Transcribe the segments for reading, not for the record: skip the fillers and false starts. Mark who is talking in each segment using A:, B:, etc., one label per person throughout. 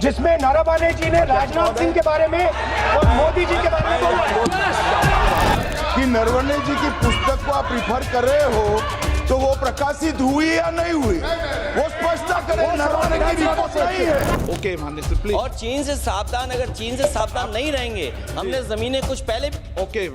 A: जिसमें नारावाने जी ने राजनाथ सिंह के बारे में और मोदी जी के बारे में बोला
B: कि नरवणे जी की पुस्तक को आप रिफर कर रहे हो तो वो प्रकाशित हुई या नहीं हुई, वो स्पष्टता करें। नरवणे की रिपोर्ट नहीं है।
C: ओके माननीय प्लीज।
D: और चीन से सावधान, अगर चीन से सावधान नहीं रहेंगे, हमने जमीनें कुछ पहले
C: ओके।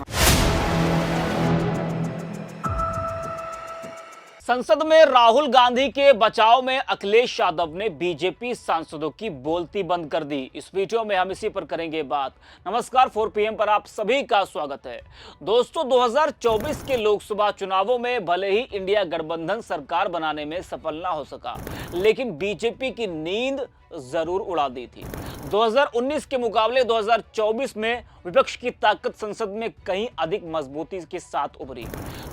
E: संसद में राहुल गांधी के बचाव में अखिलेश यादव ने बीजेपी सांसदों की बोलती बंद कर दी। इस वीडियो में हम इसी पर करेंगे बात। नमस्कार, 4 PM पर आप सभी का स्वागत है। दोस्तों, 2024 के लोकसभा चुनावों में भले ही इंडिया गठबंधन सरकार बनाने में सफल ना हो सका, लेकिन बीजेपी की नींद जरूर उड़ा दी थी। 2019 के मुकाबले 2024 में विपक्ष की ताकत संसद में कहीं अधिक मजबूती के साथ उभरी।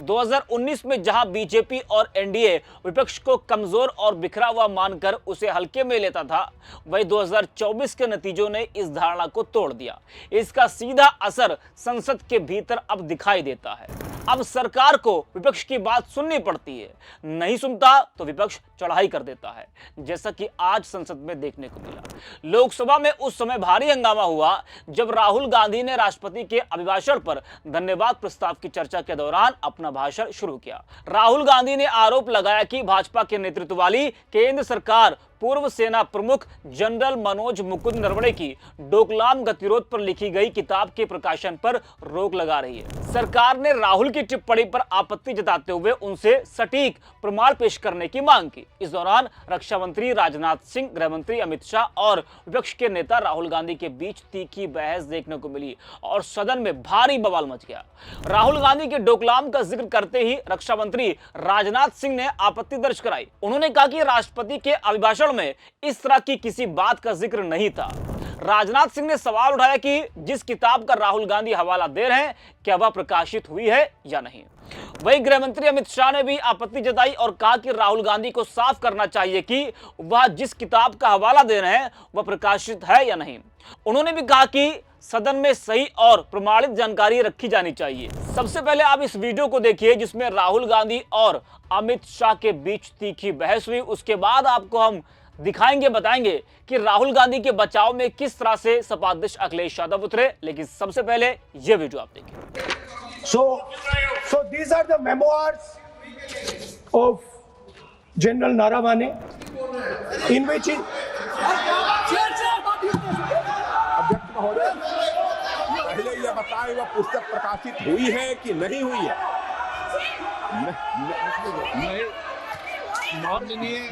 E: 2019 में जहां बीजेपी और एनडीए विपक्ष को कमजोर और बिखरा हुआ मानकर उसे हल्के में लेता था, वही 2024 के नतीजों ने इस धारणा को तोड़ दिया। इसका सीधा असर संसद के भीतर अब दिखाई देता है। अब सरकार को विपक्ष की बात सुननी पड़ती है, नहीं सुनता तो विपक्ष चढ़ाई कर देता है, जैसा कि आज संसद में देखने को मिला। लोकसभा में उस समय भारी हंगामा हुआ जब राहुल गांधी ने राष्ट्रपति के अभिभाषण पर धन्यवाद प्रस्ताव की चर्चा के दौरान अपना भाषण शुरू किया। राहुल गांधी ने आरोप लगाया कि भाजपा के नेतृत्व वाली केंद्र सरकार पूर्व सेना प्रमुख जनरल मनोज मुकुंद नरवणे की डोकलाम गतिरोध पर लिखी गई किताब के प्रकाशन पर रोक लगा रही है। सरकार ने राहुल की टिप्पणी पर आपत्ति जताते हुए उनसे सटीक प्रमाण पेश करने की मांग की। इस दौरान रक्षा मंत्री राजनाथ सिंह, गृह मंत्री अमित शाह और विपक्ष के नेता राहुल गांधी के बीच तीखी बहस देखने को मिली और सदन में भारी बवाल मच गया। राहुल गांधी के डोकलाम का जिक्र करते ही रक्षा मंत्री राजनाथ सिंह ने आपत्ति दर्ज कराई। उन्होंने कहा कि राष्ट्रपति के अभिभाषण में इस तरह की किसी बात का जिक्र नहीं था। राजनाथ सिंह ने सवाल उठाया कि जिस किताब का राहुल गांधी हवाला दे रहे हैं, क्या वह प्रकाशित हुई है या नहीं। वहीं गृह मंत्री अमित शाह ने भी आपत्ति जताई और कहा कि राहुल गांधी को साफ करना चाहिए कि वह जिस किताब का हवाला दे रहे हैं वह प्रकाशित है या नहीं। उन्होंने भी कहा कि सदन में सही और प्रमाणित जानकारी रखी जानी चाहिए। सबसे पहले आप इस वीडियो को देखिए जिसमें राहुल गांधी और अमित शाह के बीच तीखी बहस हुई। उसके बाद आपको हम दिखाएंगे, बताएंगे कि राहुल गांधी के बचाव में किस तरह से सपा अध्यक्ष अखिलेश यादव उतरे। लेकिन सबसे पहले ये वीडियो आप देखिए।
A: So these are the memoirs of General Naravane, in which
B: अध्यक्ष महोदय, पहले यह बताएं वह पुस्तक प्रकाशित हुई है कि नहीं हुई है।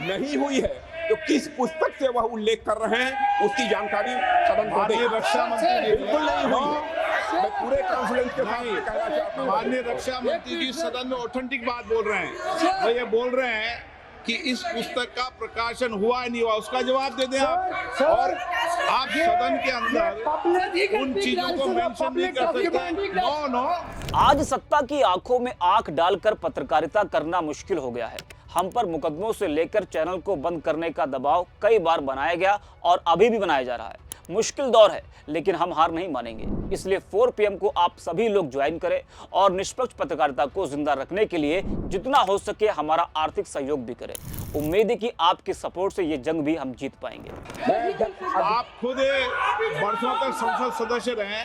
B: नहीं हुई है तो किस पुस्तक से वह उल्लेख कर रहे हैं उसकी जानकारी सदन को दें।
C: रक्षा मंत्री
B: बिल्कुल नहीं हुई। मैं पूरे कॉन्फिडेंस के साथ कहना चाहता हूं।
C: माननीय रक्षा मंत्री जी सदन में ऑथेंटिक बात बोल रहे हैं। वो ये बोल रहे हैं कि इस पुस्तक का प्रकाशन हुआ नहीं हुआ, उसका जवाब दे दें आप। और आप सदन के अंदर उन चीजों को मेंशन नहीं कर सकते। नो।
E: आज सत्ता की आंखों में आंख डालकर पत्रकारिता करना मुश्किल हो गया है। हम पर मुकदमों से लेकर चैनल को बंद करने का दबाव कई बार बनाया गया और अभी भी बनाया जा रहा है। मुश्किल दौर है, लेकिन हम हार नहीं मानेंगे। इसलिए 4 PM को आप सभी लोग ज्वाइन करें और निष्पक्ष पत्रकारिता को जिंदा रखने के लिए जितना हो सके हमारा आर्थिक सहयोग भी करें। उम्मीद है कि आपके सपोर्ट से ये जंग भी हम जीत पाएंगे।
C: आप खुद वर्षों तक संसद सदस्य रहे,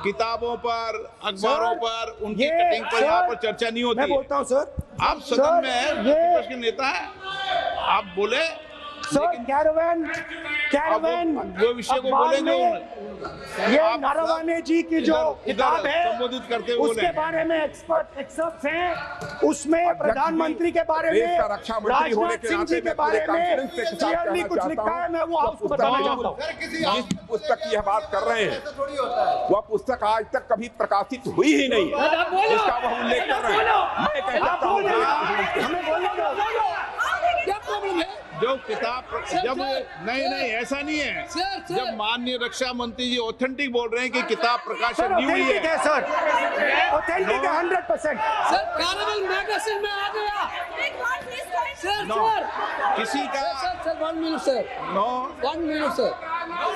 C: किताबों पर, अखबारों पर, उनकी कटिंग पर यहाँ पर चर्चा नहीं होती।
A: मैं बोलता हूँ सर,
C: आप सदन में विपक्ष के नेता हैं, आप बोले।
A: सर कैरावैन
C: वो विषय को बोलेंगे।
A: ये नारावाने जी की जो किताब है
C: संबोधित करते हुए
A: उसके बारे में एक्सपर्ट्स हैं, उसमें प्रधानमंत्री के बारे में, राजनाथ सिंह जी के बारे में क्लियरली कुछ लिखा है। मैं वो आपको बताना चाहता हूँ।
B: जिस पुस्तक की यह बात कर रहे हैं वह पुस्तक आज तक कभी प्रकाशित हुई ही नहीं है, जिसका वह उल्लेख कर रहे हैं। मैं कहता हूँ
C: जो किताब जब नहीं ऐसा नहीं है। जब माननीय रक्षा मंत्री जी ऑथेंटिक बोल रहे हैं कि किताब प्रकाशन नहीं हुई है
A: सर, ऑथेंटिक है 100%।
F: सर कैरेवल मैगजीन में आ गया। सर
C: नो, किसी का
F: sir 1 minute sir.
C: No
F: 1 minute sir.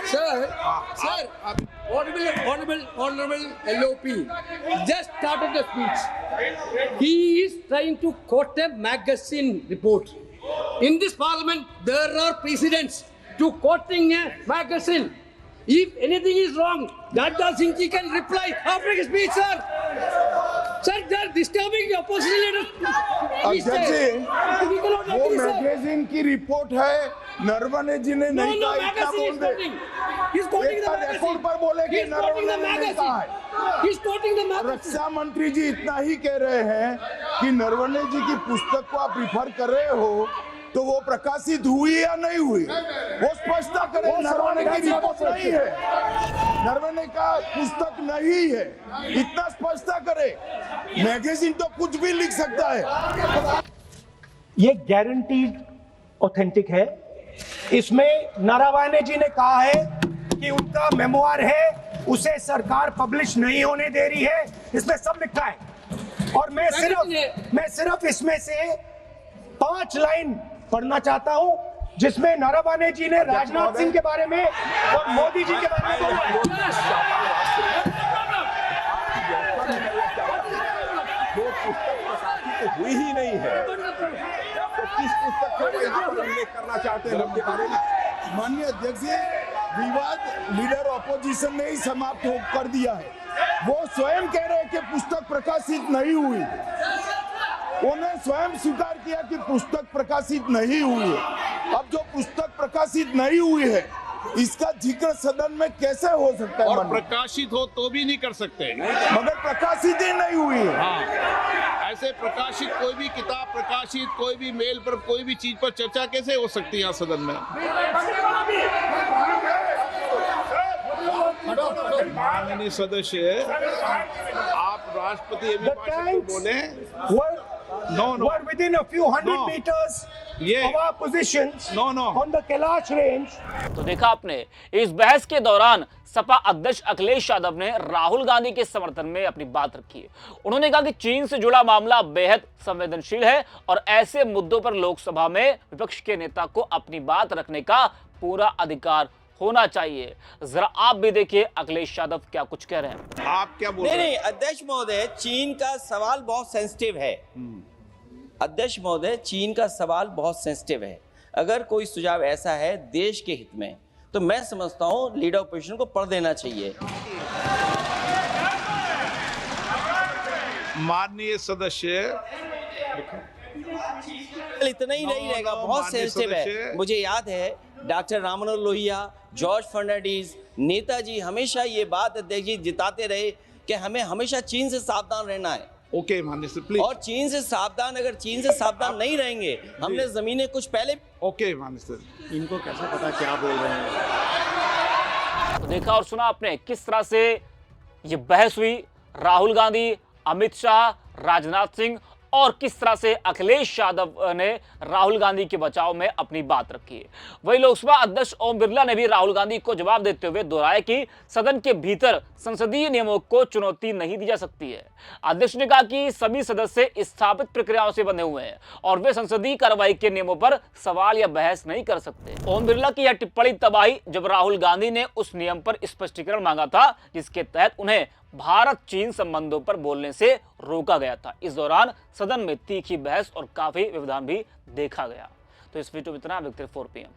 F: Sir honorable LOP just started the speech. He is trying to quote a magazine report. In this parliament, there are precedents to quoting a magazine. If anything is wrong, Rajnath Singh ji can reply after his speech, sir. Sir, they are disturbing the opposition leaders.
B: अध्यक्ष जी, वो magazine की report है, नरवणे जी ने नहीं कहा, इतना बोल दे। एक रिपोर्ट पर बोले कि नरवणे ने नहीं कहा है। रक्षा मंत्री जी इतना ही कह रहे हैं कि नरवणे जी की पुस्तक को आप रिफर कर रहे हो तो वो प्रकाशित हुई या नहीं हुई, वो स्पष्टता करे। नरवणे की रिपोर्ट नहीं है, नरवणे का पुस्तक नहीं है, इतना स्पष्टता करे। मैगजीन तो कुछ भी लिख सकता है।
A: ये गारंटीड ऑथेंटिक है। इसमें नारावाने जी ने कहा है कि उनका मेमोआर है, उसे सरकार पब्लिश नहीं होने दे रही है, इसमें सब लिखा है। और मैं सिर्फ इसमें से 5 लाइन पढ़ना चाहता हूं जिसमें नारावाने जी ने राजनाथ सिंह के बारे में और मोदी जी के बारे में बोला है।
C: हुई ही नहीं है तो किस पुस्तक को यहाँ पर उल्लेख करना चाहते हैं के बारे में?
B: माननीय अध्यक्ष जी, विवाद लीडर ऑपोजिशन ने ही समाप्त कर दिया है। वो स्वयं कह रहे हैं कि पुस्तक प्रकाशित नहीं हुई, उन्होंने स्वयं स्वीकार किया कि पुस्तक प्रकाशित नहीं हुई है। अब जो पुस्तक प्रकाशित नहीं हुई है इसका जिक्र सदन में कैसे हो सकता है?
C: और प्रकाशित हो तो भी नहीं कर सकते,
B: मगर प्रकाशित ही नहीं हुई है।
C: हाँ, ऐसे प्रकाशित कोई भी किताब प्रकाशित, कोई भी मेल पर, कोई भी चीज पर चर्चा कैसे हो सकती है यहाँ सदन में? माननीय सदस्य, आप राष्ट्रपति
A: The tanks
C: बोले
A: were within a few hundred meters of our positions on the Kailash range.
E: तो देखा आपने, इस बहस के दौरान सपा अध्यक्ष अखिलेश यादव ने राहुल गांधी के समर्थन में अपनी बात रखी है। उन्होंने कहा कि चीन से जुड़ा मामला बेहद संवेदनशील है और ऐसे मुद्दों पर लोकसभा में विपक्ष के नेता को अपनी बात रखने का पूरा अधिकार होना चाहिए। जरा आप भी देखिए अखिलेश यादव क्या कुछ कह रहे हैं।
C: आप क्या बोल रहे हैं?
D: नहीं, अध्यक्ष महोदय, चीन का सवाल बहुत सेंसिटिव है। अध्यक्ष महोदय, चीन का सवाल बहुत सेंसिटिव है। अगर कोई सुझाव ऐसा है देश के हित में तो मैं समझता हूं लीडर ऑपोजिशन को पढ़ देना चाहिए।
C: माननीय सदस्य,
D: इतना ही नहीं रहेगा, बहुत सेंसिटिव है। मुझे याद है डॉक्टर राम मनोहर लोहिया, जॉर्ज फर्नांडिस, नेताजी हमेशा ये बात अध्यक्ष जी जिताते रहे कि हमें हमेशा चीन से सावधान रहना है।
C: ओके माननीय सर, प्लीज।
D: और चीन से सावधान, अगर चीन से सावधान नहीं रहेंगे, हमने जमीनें कुछ पहले।
C: ओके माननीय सर।
A: इनको कैसे पता क्या बोल रहे हैं?
E: तो देखा और सुना आपने किस तरह से ये बहस हुई। राहुल गांधी, अमित शाह, राजनाथ सिंह और किस तरह से अखिलेश यादव ने राहुल गांधी के बचाव में अपनी बात रखी है। वही लोकसभा अध्यक्ष ओम बिरला ने भी राहुल गांधी को जवाब देते हुए दोहराया कि सदन के भीतर संसदीय नियमों को चुनौती नहीं दी जा सकती है। अध्यक्ष ने कहा कि सभी सदस्य स्थापित प्रक्रियाओं से बंधे हुए हैं और वे संसदीय कार्रवाई के नियमों पर सवाल या बहस नहीं कर सकते। ओम बिरला की यह टिप्पणी तब आई जब राहुल गांधी ने उस नियम पर स्पष्टीकरण मांगा था जिसके तहत उन्हें भारत चीन संबंधों पर बोलने से रोका गया था। इस दौरान सदन में तीखी बहस और काफी व्यवधान भी देखा गया। तो इस वीडियो में इतना। 4 PM